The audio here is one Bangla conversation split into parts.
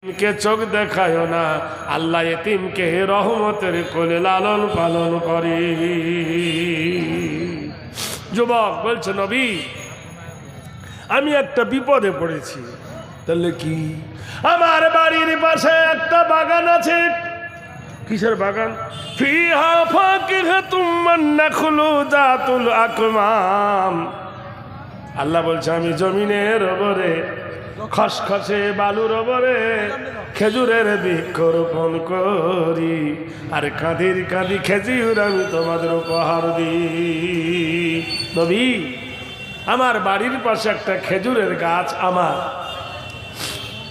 কে চোখ দেখায় না, আল্লাহ এতিমকে রহমতের কোলে লালন পালন করে। যুবক বলছে, নবী আমি একটা বিপদে পড়েছি। তাহলে কি? আমার বাড়ির পাশে একটা বাগান আছে। কিসের বাগান? ফিহা ফাকিহাতুম ওয়ান নাখলু যাতুল আকমাম। আল্লাহ বলছে আমি জমিনের ওপরে খসখসে বালুর ওপরে খেজুরের বৃক্ষ রোপণ করি, আর কাঁদির কাঁদি খেজুর আমি তোমাদের উপহার দিই। নবী আমার বাড়ির পাশে একটা খেজুরের গাছ আমার,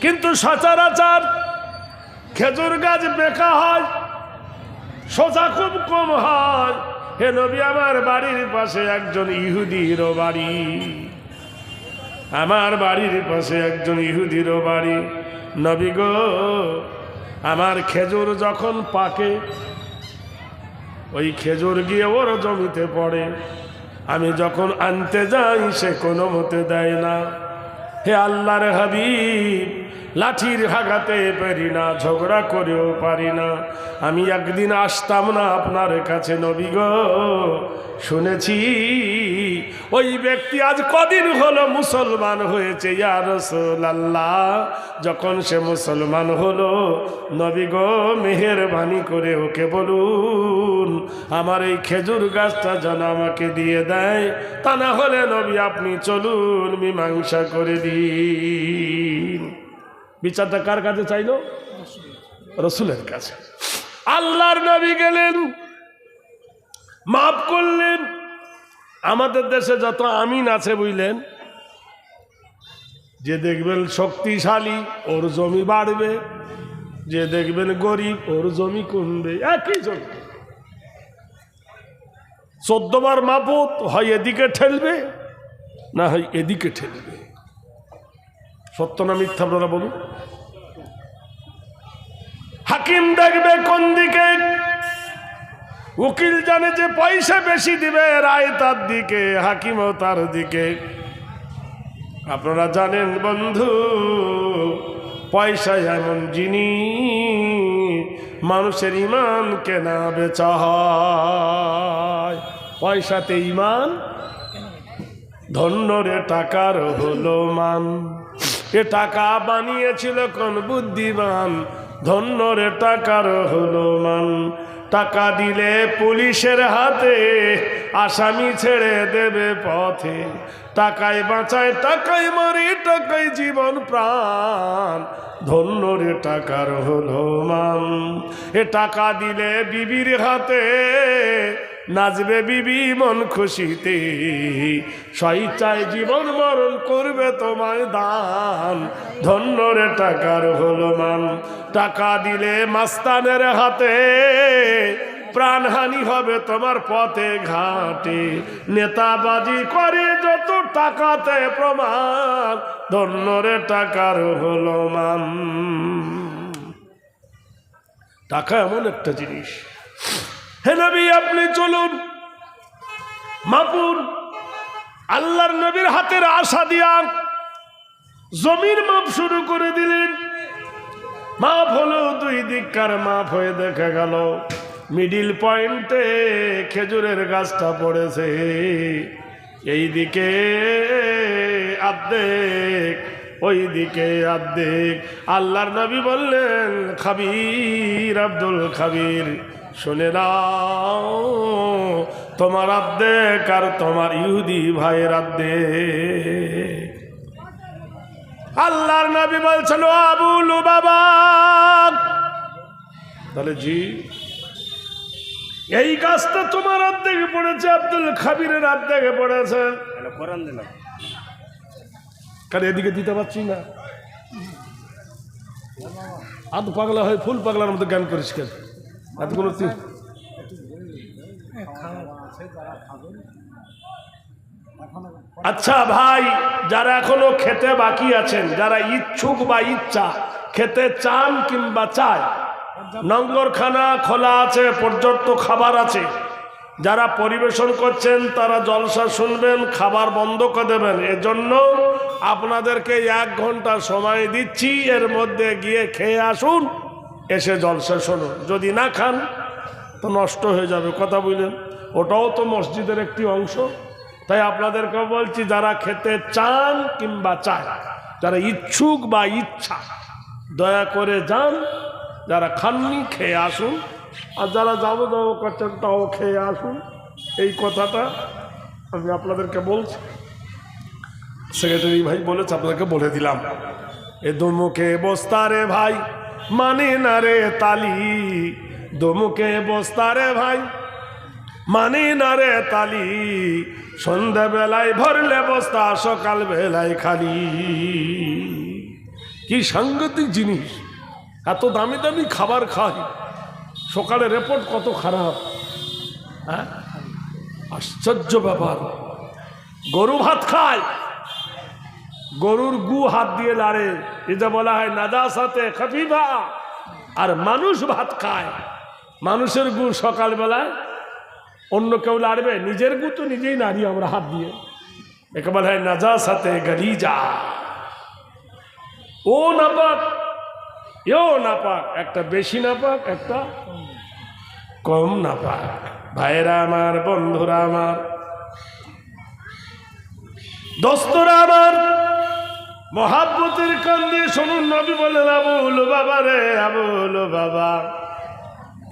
কিন্তু সচরাচর খেজুর গাছ বেঁকা হয়, সোজা খুব কম হয়। হে নবী আমার বাড়ির পাশে একজন ইহুদিরও বাড়ি, আমার বাড়ির পাশে একজন ইহুদিরও বাড়ি। নবী গো আমার খেজুর যখন পাকে, ওই খেজুর গিয়ে ওর জমিতে পড়ে, আমি যখন আনতে যাই সে কোনো মতে দেয় না। হে আল্লাহর হাবিব, লাঠির ভাগাতে পারি না, ঝগড়া করেও পারি না। আমি একদিন আসতাম না আপনার কাছে নবী গো, শুনেছি ওই ব্যক্তি আজ কদিন হলো মুসলমান হয়েছে। ইয়া রাসূলুল্লাহ, যখন সে মুসলমান হলো নবী গো মেহেরবানি করে ওকে বলুন আমার এই খেজুর গাছটা যেন আমাকে দিয়ে দেয়, তা না হলে নবী আপনি চলুন মীমাংসা করে দিন। বিচারটা কার কাছে চাইলো? রসুলের কাছে। আল্লাহর নবী গেলেন, মাফ করলেন। আমাদের দেশে যত আমিন আছে বুঝলেন, যে দেখবেন শক্তিশালী ওর জমি বাড়বে, যে দেখবেন গরিব ওর জমি কমবে। একই জমি 14 বার মাপত, হয় এদিকে ঠেলবে না হয় এদিকে ঠেলবে। সত্য না মিথ্যা আপনারা বলুন? হাকিম দেখবে কোন দিকে, উকিল জানে যে পয়সা বেশি দিবে, রায় তার দিকে, হাকিমও তার দিকে। আপনারা জানেন বন্ধু, পয়সা এমন জিনিস মানুষের ইমান কেনা বেচা হয়। পয়সাতে ইমান, ধন্য রে টাকার হলো মান। এ টাকা বানিয়েছিল কোন বুদ্ধিমান, ধন্য রে টাকার হলো মান। টাকা দিলে পুলিশের হাতে, আসামি ছেড়ে দেবে পথে। টাকায় বাঁচায়, টাকায় মারে, টাকায় জীবন প্রাণ, ধন্য রে টাকার হলো মান। এ টাকা দিলে বিবির হাতে, নাচবে বিবি মন খুশিতে, স্বেচ্ছায় জীবন মরণ করবে তোমায় দান, ধন্য রে টাকার হলো মান। টাকা দিলে মাস্তানের হাতে, প্রাণহানি হবে তোমার পথে ঘাটে। নেতাবাজি করে যত টাকাতে প্রমাণ, ধন্য রে টাকার হলো মান। টাকা এমন একটা জিনিস। হে নবী আপনি চলুন মাপুন। আল্লাহর নবীর হাতের আশা দিয়া জমির মাপ শুরু করে দিলেন। মাপ হলো দুই দিককার মাপ হয়ে দেখা গেল মিডিল পয়েন্টে খেজুরের গাছটা পড়েছে, এই দিকে আর্ধেক, ওই দিকে আর্ধেক। আল্লাহর নবী বললেন, খাবির আব্দুল খাবির শুনে নাও, তোমার আর্ধেক আর তোমার ইহুদি ভাইয়ের আর্ধেক। আল্লাহর নবী বলছিল, আবু লুবাবা, তাহলে জি এই গাছটা তোমার আর্ধেকে পড়েছে, আব্দুল খাবিরের আর্ধেকে পড়েছে। কারণ এদিকে দিতে পারছি না, আধ পাগলা হয় ফুল পাগলার মতো জ্ঞান করিস কেন? আচ্ছা ভাই, যারা এখনো খেতে বাকি আছেন, যারা ইচ্ছুক বা ইচ্ছা খেতে চান কিংবা চায়, লঙ্গরখানা খোলা আছে, পর্যাপ্ত খাবার আছে। যারা পরিবেশন করছেন তারা জলসা শুনবেন, খাবার বন্ধ করে দেবেন। এজন্য আপনাদেরকে 1 ঘন্টা সময় দিচ্ছি, এর মধ্যে গিয়ে খেয়ে আসুন, এসে জলসা শুনুন। যদি না খান তো নষ্ট হয়ে যাবে, কথা বুঝলেন? ওটাও তো মসজিদের একটি অংশ। তাই আপনাদেরকে বলছি, যারা খেতে চান কিংবা চায়, যারা ইচ্ছুক বা ইচ্ছা, দয়া করে যান। যারা খাননি খেয়ে আসুন, আর যারা যাবো যাবো করছেন তাও খেয়ে আসুন। এই কথাটা আমি আপনাদেরকে বলছি। সেক্রেটারি ভাই বলেছে, আপনাদেরকে বলে দিলাম। এ দুমুখে বস্তা রে ভাই, মানে না রে তালি। দুমুখে বস্তা রে ভাই, মানে না রে তালি। সন্ধ্যা বেলায় ভরলে বস্তা, সকাল বেলায় খালি। কি সাংঘাতিক জিনিস! এত দামি দামি খাবার খাই, সকালে রিপোর্ট কত খারাপ। হ্যাঁ, আশ্চর্য ব্যাপার। গরু ভাত খায়, গরুর গু হাত দিয়ে লাড়ে, এটা বলা হয় নাজাসাতে খফিফা। আর মানুষ ভাত খায়, মানুষের গু সকালবেলায় অন্য কেউ লাড়বে, নিজের গু তো নিজেই নাড়ি আমরা হাত দিয়ে। একে বলা হয় নাজাসাতে গলিজা। ও নাপাক, এও নাপাক, একটা বেশি নাপাক, একটা কম নাপাক। ভাইরা আমার, বন্ধুরা আমার, দোস্তরা আমার, মহাব্বতের কান দিয়ে শুনুন। নবী বলেন, আবুল বাবা রে, আবুল বাবা,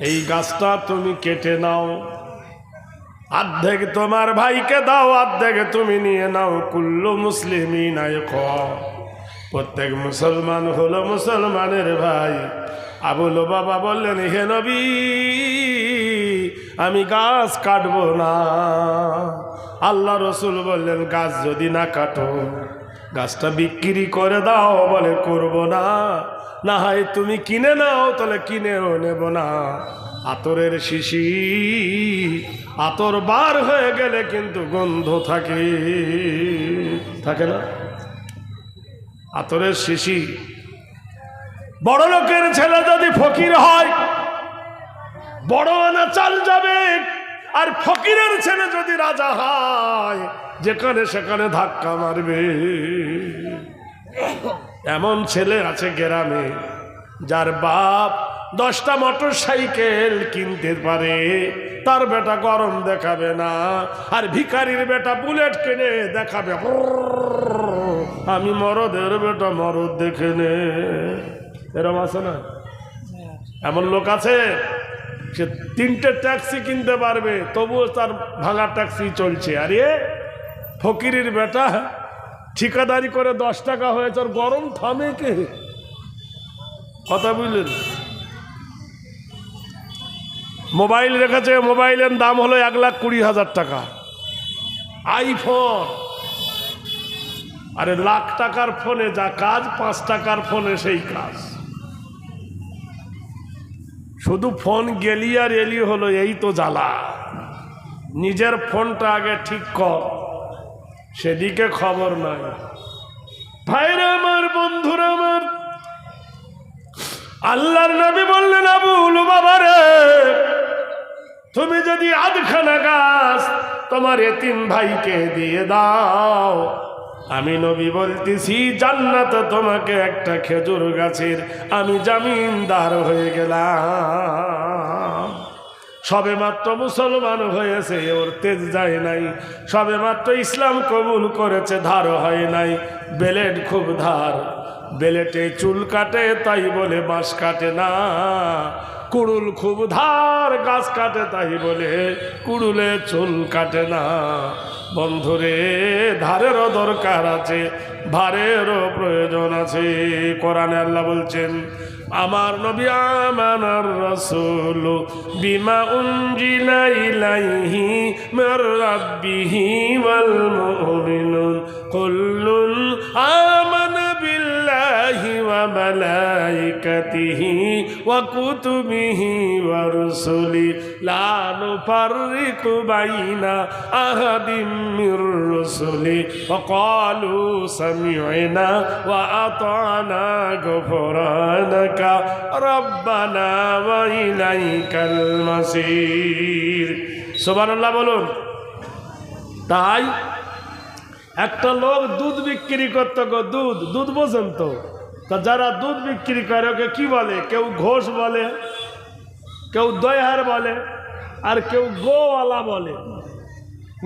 এই গাছটা তুমি কেটে নাও, অর্ধেক তোমার ভাইকে দাও, অর্ধেক তুমি নিয়ে নাও। কুল্লু মুসলিমিন আয়খা, প্রত্যেক মুসলমান হলো মুসলমানের ভাই। আবুল বাবা বললেন, হে নবী, আমি গাছ কাটবো না। আল্লাহ রসুল বললেন, গাছ যদি না কাটো, গাছটা বিক্রি করে দাও। বলে, করব না। না হয় তুমি কিনে নাও, তাহলে কিনেও নেব না। আতরের শিশি, আতর বার হয়ে গেলে কিন্তু গন্ধ থাকে, থাকে না? আতরের শিশি। বড় লোকের ছেলে যদি ফকির হয়, বড় আনা চাল যাবে। আর ফকিরের ছেলে যদি রাজা হয়, যেখানে সেখানে ধাক্কা মারবে। এমন ছেলে আছে গ্রামে, যার বাপ 10টা মোটর সাইকেল কিনতে পারে, তার বেটা গরম দেখাবে না। আর ভিখারির বেটা বুলেট কিনে দেখাবে, আমি মরদের বেটা মরদ দেখে নে। এরকম আছে না? এমন লোক আছে, সে 3টে ট্যাক্সি কিনতে পারবে, তবুও তার ভাঙা ট্যাক্সি চলছে। আর এ ফকিরের বেটা ঠিকাদারি করে 10 টাকা হয়েছে, আর গরম থামে কে? কথা বুঝলেন? মোবাইল রেখেছে, মোবাইলের দাম হলো 1,20,000 টাকা, আইফোন। আরে লাখ টাকার ফোনে যা কাজ, 5 টাকার ফোনে সেই কাজ। শুধু ফোন গেলি আর এলি হলো, এই তো জ্বালা। নিজের ফোনটা আগে ঠিক কর, সেদিকে খবর নাই। ভাইরা আমার, বন্ধুরা আমার, আল্লাহর নবী বললেন, আবুল বাবা রে, তুমি যদি আধখানা গাছ তোমার এতিম ভাইকে দিয়ে দাও, আমি নবী বলতেছি, জান্নাতে তোমাকে একটা খেজুর গাছের আমি জামিনদার হয়ে গেলাম। সবে মাত্র মুসলমান হয়েছে, ওর তেজ যায় নাই। সবে মাত্র ইসলাম কবুল করেছে, ধার হয় নাই। বেলেট খুব ধার, বেলেটে চুল কাটে, তাই বলে বাঁশ কাটে না। কুড়ুল খুব ধার, গাছ কাটে, তাই বলে কুড়ুলে চুল কাটে না। বন্ধুরে, ধারেরও দরকার আছে, ভারেরও প্রয়োজন আছে। কোরআনে আল্লাহ বলছেন, আমার নবী আমানার রাসূল বিমা উনজিলা ইলাইহি মির রাব্বিহি ওয়াল মুমিনুন কুল্লুন আমানা বিল্লাহি ওয়া মালাইকাতিহি ওয়া কুতুবিহি ওয়া রুসুলি লা নুফাররিকু বাইনা আহাদিম মির রুসুলি ওয়া ক্বালু সামি'না ওয়া আতা'না গুফরানাকা রব্বানা ওয়া ইলাইকাল মাসির। সুবহানাল্লাহ বলুন। তাই একটা লোক দুধ বিক্রি করতে গো, দুধ দুধ বোঝেন তো? তা যারা দুধ বিক্রি করে ওকে কি বলে? কেউ ঘোষ বলে, কেউ দয়ার বলে, আর কেউ গোওয়ালা বলে।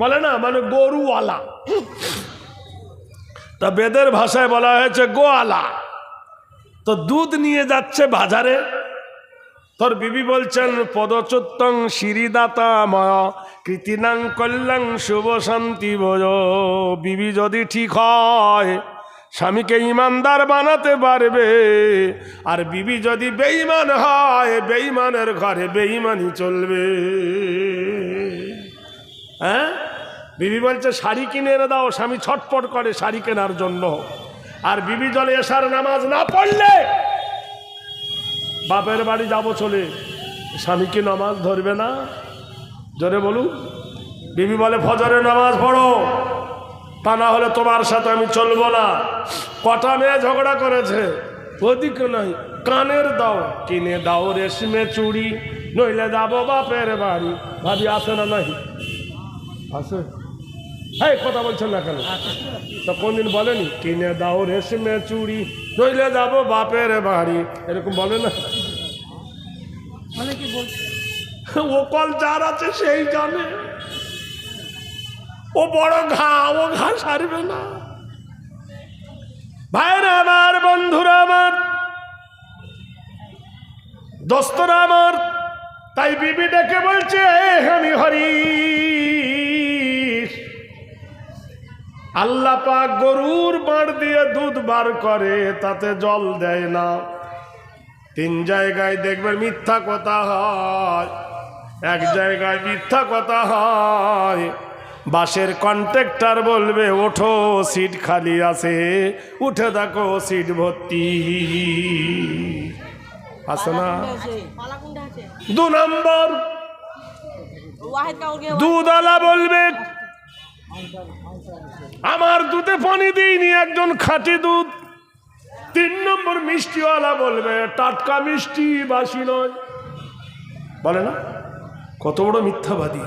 বলে না, মানে গরুওয়ালা। তা বেদের ভাষায় বলা হয়েছে গোয়ালা। তো দুধ নিয়ে যাচ্ছে বাজারে, তোর বিবি বলছেন পদচ্যুতং শ্রীদাতাময় কৃতিনাং কল্যাং শুভ শান্তি ভোজ। বিবি যদি ঠিক হয় স্বামীকে ইমানদার বানাতে পারবে, আর বিবি যদি বেঈমান হয় বেঈমানের ঘরে বেঈমানি চলবে। হ্যাঁ, বিবি বলছে শাড়ি কিনে এনে দাও, স্বামী ছটফট করে শাড়ি কেনার জন্য। আর বিবি জলে এশার নামাজ না পড়লে বাপের বাড়ি যাব চলে, স্বামী কি নামাজ ধরবে না? জোরে বলুন। বিবি বলে ফজরে নামাজ পড়ো, তা না হলে তোমার সাথে আমি চলবো না। কটা মেয়ে ঝগড়া করেছে, ওদিকে নাই কানের দাও কিনে দাও রেশমে চুড়ি, নইলে যাবো বাপের বাড়ি। ভাবি আসে না? নাই আছে। হ্যাঁ, কথা বলছেন না কেন? তা কোনদিন বলেনি কিনে দাও রেশমে চুড়ি, নইলে যাবো বাপের বাড়ি? এরকম বলে না? ও কল যার আছে সেই জানে। ও বড় ঘা, ও ঘা সারবে না। ভাইরা আমার, বন্ধুরা আমার, দোস্তরা আমার, তাই বিবি ডেকে বলছে আমি হরি। আল্লাহ পাক গরুর বাঁড় দিয়ে দুধ বার করে, তাতে জল দেয় না। 3 জায়গায় দেখবেন মিথ্যা কথা হয়, এক জায়গায় মিথ্যা কথা হয়। বাসের কন্ট্রাক্টর বলবে ওঠো সিট খালি আছে, উঠে দেখো সিট ভর্তি আছে না। 2 নম্বর দুধওয়ালা বলবে আমার দুধে পানি দিইনি, একজন খাঁটি দুধ। 3 নম্বর মিষ্টিওয়ালা বলবে টাটকা মিষ্টি, বাসি নয়। বলে না? কত বড় মিথ্যাবাদী।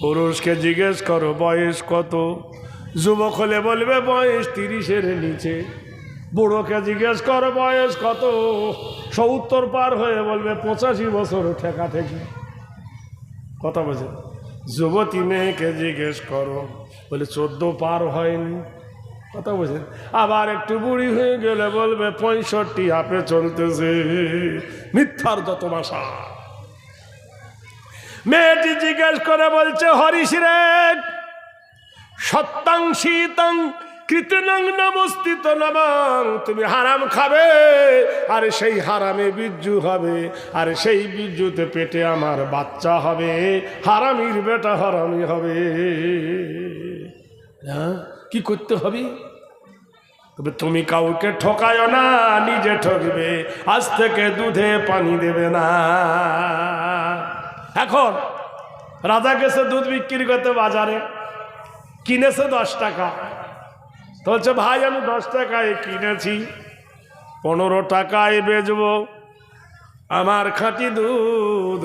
পুরুষকে জিজ্ঞেস করো বয়স কত, যুবক হলে বলবে বয়স 30-এর নিচে। বুড়োকে জিজ্ঞেস করো বয়স কত, 70 পার হয়ে বলবে 85 বছর ঠেকা ঠেকি। কথা বলছে। যুবতী মেয়েকে জিজ্ঞেস করো, বলে 14 পার হয়নি। কথা বলছেন। আবার একটু বুড়ি হয়ে গেলে বলবে 65 আপে চলতেছে। মিথ্যার যত ভাষা। মেয়েটি জিজ্ঞেস করে বলছে হরিশ রে, সত্যাং শীতং কৃতনং নমস্তিত নবং, তুমি হারাম খাবে আর সেই হারামে বীর্যু হবে, আর সেই বীর্যুতে পেটে আমার বাচ্চা হবে, হারামির বেটা হারামি হবে। হ্যাঁ, কি করতে হবে? তবে তুমি কাউকে ঠকায় না, নিজে ঠকবে। আজ থেকে দুধে পানি দেবে না। এখন রাজা গেছে দুধ বিক্রি করতে বাজারে, কিনেছে 10 টাকা। বলছে ভাই আমি 10 টাকায় কিনেছি, 15 টাকায় বেচবো, আমার খাঁটি দুধ।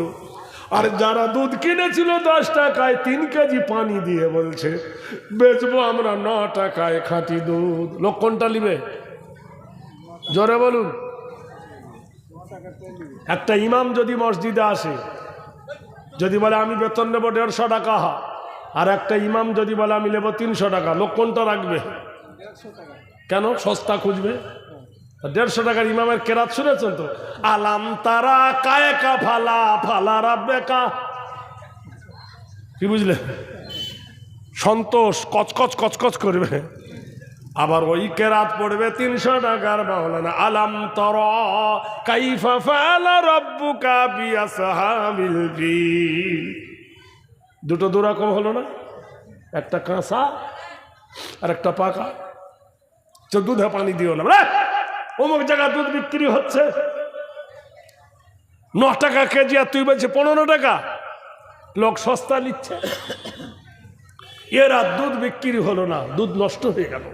আর যারা দুধ কিনেছিল 10 টাকায় 3 কেজি পানি দিয়ে বলছে বেচবো আমরা 9 টাকায় খাঁটি দুধ। লোক কোনটা নিবে? জোরে বলুন। একটা ইমাম যদি মসজিদে আসে, যদি বলে আমি বেতন নেবো 150 টাকা, আর একটা ইমাম যদি বলে আমি নেবো 300 টাকা, লোক কোনটা রাখবে? কেন? সস্তা খুঁজবে। 150 টাকার ইমামের কেরাত শুনেছেন তো? আলাম তারা কায়কা ফালা ফালা রাব্বেকা। কি বুঝলে? সন্তোষ কচকচ কচকচ করবে। আবার ওই কেরাত পড়বে 300 টাকার মাওলানা আলাম তারা কাইফা ফাআলা রাব্বুকা বিআসহাবিল ফিল। দুটো দুরকম হলো না? একটা কাঁচা আর একটা পাকা। দুধে পানি দিও না। অমুক জায়গায় দুধ বিক্রি হচ্ছে 9 টাকা কেজি, আর তুই বলছিস 15 টাকা। লোক সস্তা নিচ্ছে। এরা দুধ বিক্রি হলো না, দুধ নষ্ট হয়ে গেল।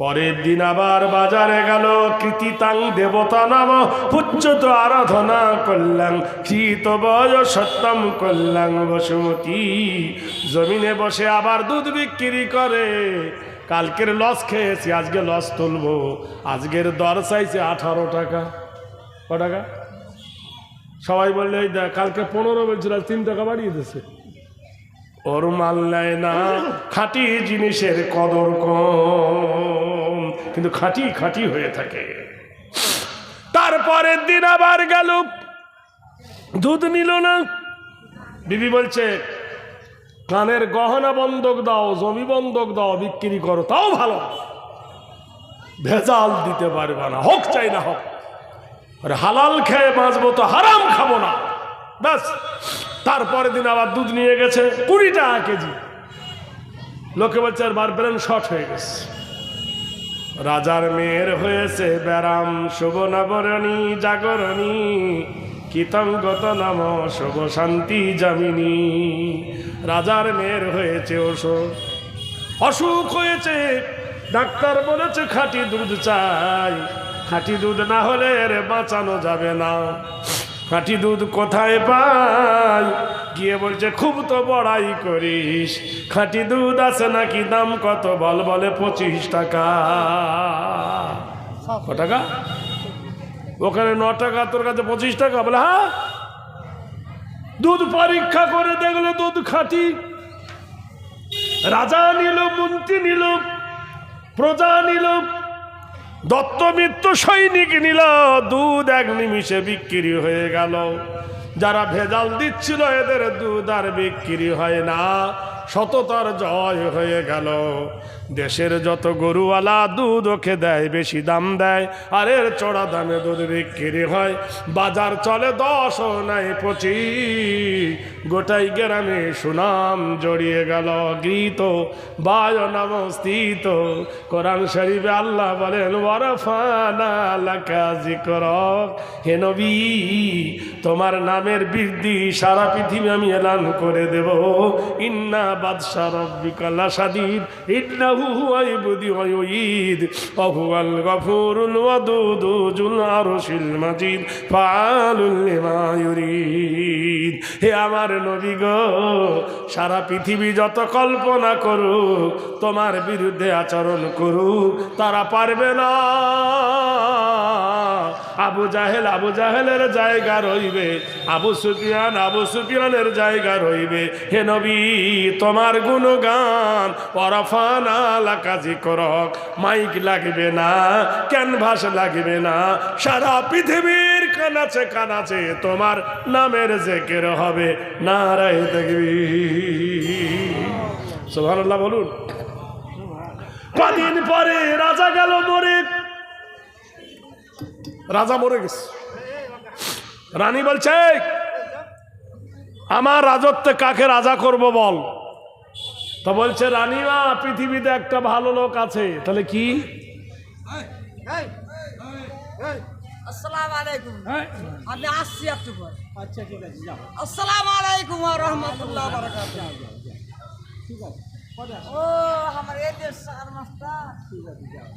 পরের দিন আবার বাজারে গেল। কৃতিতাং দেবতা নাম উচ্চত আরাধনা করলাম, কৃত বয় সত্যম করলাম বসুমতী। জমিনে বসে আবার দুধ বিক্রি করে। কালকের লস খেয়েছি, আজকে লস তুলবো। আজকের দর চাইছে 18 টাকা। ক টাকা? সবাই বললে এই দেখ, কালকে 15 বলছিল, 3 টাকা বাড়িয়ে দিয়েছে। ওর মাল নেয় না, খাঁটি জিনিসের কদর কম, কিন্তু খাঁটি খাঁটি হয়ে থাকে। তারপরের দিন আবার গেল, দুধ নিল না। বিবি বলছে কানের গহনা বন্ধক দাও, জমি বন্ধক দাও, বিক্রি করো, তাও ভালো, ভেজাল দিতে পারবে না, হোক চাই না হোক। আর হালাল খেয়ে বাঁচবো তো, হারাম খাবো না, ব্যাস। তারপরের দিন আবার দুধ নিয়ে গেছে 20 টাকা কেজি। লোকে বলছে আর বার ব্রেন শর্ট হয়ে গেছে। রাজার মেয়ের হয়েছে ব্যারাম, শুভ নবরণী জাগরণী, কীতঙ্গত নাম শুভ শান্তি জামিনী। রাজার মেয়ের হয়েছে অসুখ হয়েছে। ডাক্তার বলেছে খাঁটি দুধ চাই, খাঁটি দুধ না হলে এর বাঁচানো যাবে না। খাঁটি দুধ কোথায় পাই? গিয়ে বলছে খুব তো বড়াই করিস, খাঁটি দুধ আছে নাকি, দাম কত বল? বলে 25 টাকা। ক টাকা? ওখানে 9 টাকা, তোর কাছে 25 টাকা? বলে হ্যাঁ। দুধ পরীক্ষা করে দেখলো দুধ খাঁটি। রাজা নিল, মন্ত্রী নিল, প্রজা নিল, দত্তমিত্র সৈনিক নিল, দুধ 1 নিমিষে বিক্রি হয়ে গেল। যারা ভেজাল দিচ্ছিল এদের দুধ আর বিক্রি হয় না, সততার জয় হয়ে গেল। দেশের যত গরুওয়ালা দুধ ওকে দেয়, বেশি দাম দেয়, আর এর চড়া দামে দুধ বিক্রি হয়। বাজার চলে 10 নাই 25, গোটাই গ্রামে সুনাম জড়িয়ে গেল। গীত বায় নমস্তিত। কোরআন শরীফে আল্লাহ বলেন ওয়ারফানা লাকা যিকরাক, হে নবী তোমার নামের বৃদ্ধি সারা পৃথিবী আমি এলান করে দেব। ইন্না বাদশা রাব্বিকা লাশাদীদ ইন্নাহু হুয়াল বুদি ওয়া ইউঈদ ওয়া হুয়াল গফুরুল ওয়াদুদ যুল আরশিল মাজিদ ফাআলুল লিমা ইউরিদ। হে আমার নবী গো, সারা পৃথিবী যত কল্পনা করুক, তোমার বিরুদ্ধে আচরণ করুক, তারা পারবে না। আবু জাহেলের জায়গা রইবে, আবু সুফিয়ানের জায়গা রইবে। হে নবী তোমার গুণগান ওয়ারফানা লাকা যিকরাক, মাইক লাগবে না, ক্যানভাস লাগবে না, সারা পৃথিবীর কানাচে তোমার নামের জিকির হবে। নারায়ে তাকবীর, সুবহানাল্লাহ বলুন। কদিন পরে রাজা গেল মরে। রাজা মরে গেছে। রানী বলছে আমার রাজত্বে কাকে রাজা করব বল। তো বলছে রানীমা পৃথিবীতে একটা ভালো লোক আছে। তাহলে কি? আসসালামু আলাইকুম, আমি আসছি একটু পর। আচ্ছা ঠিক আছে, যাও। আসসালামু আলাইকুম ওয়া রাহমাতুল্লাহি ওয়া বারাকাতুহু। ঠিক আছে, ও আমার এই দেশ সার মাস্টার। ঠিক আছে, যাও।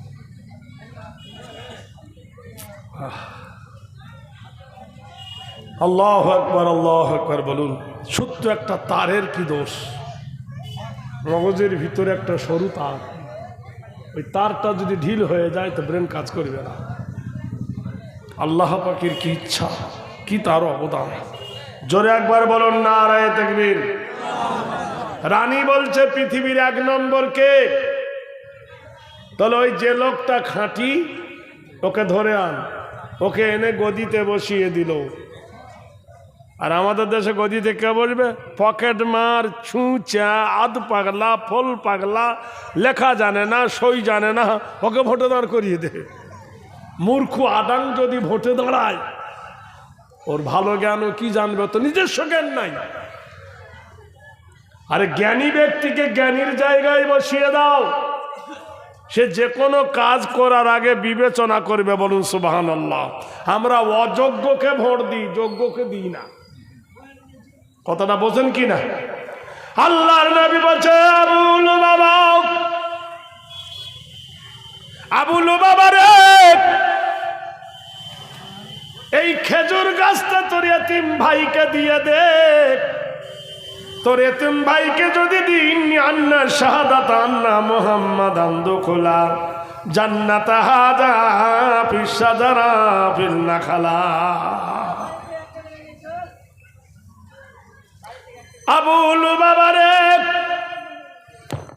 আল্লাহু আকবার বলুন। সত্য একটা তারের কি দোষ? মগজের ভিতরে একটা সরু তার, ওই তারটা যদি ঢিল হয়ে যায় তো ব্রেন কাজ করবে না। আল্লাহ পাকের কি ইচ্ছা, কি তার অবদান। জোরে একবার বলুন নারায়ে তাকবীর। রানী বলছে পৃথিবীর 1 নম্বর কে? তাহলে ওই যে লোকটা খাঁটি ওকে ধরে আন। ওকে এনে গদিতে বসিয়ে দিল। আর আমাদের দেশে গদিতে কে বসবে? পকেট মার, ছুঁচা, আধ পাগলা, ফল পাগলা, লেখা জানে না, সই জানে না, ওকে ভোটে দাঁড় করিয়ে দে। মূর্খ আদাং যদি ভোটে দাঁড়ায়, ওর ভালো জ্ঞানও কি জানবে? তো নিজস্ব জ্ঞান নাই। আরে জ্ঞানী ব্যক্তিকে জ্ঞানীর জায়গায় বসিয়ে দাও, সে যে কোনো কাজ করার আগে বিবেচনা করবে। বলুন সুবহানাল্লাহ। আমরা অযোগ্যকে ভোট দিই, যোগ্যকে দিই না। কথাটা বোঝেন কি না? আল্লাহর নবী বলছে আবু লুবাবা আবু লুবাবা রে, এই খেজুর গাছটা তোর এতিম ভাইকে দিয়ে দে। তোর এতিম ভাইকে যদি দিন আন্না শাহাদাত আন্না মুহাম্মাদ আন্দুখুলা জান্নাত হাজা ফিসাজারা ফিল নাখালা। আবু লুবাবা রে,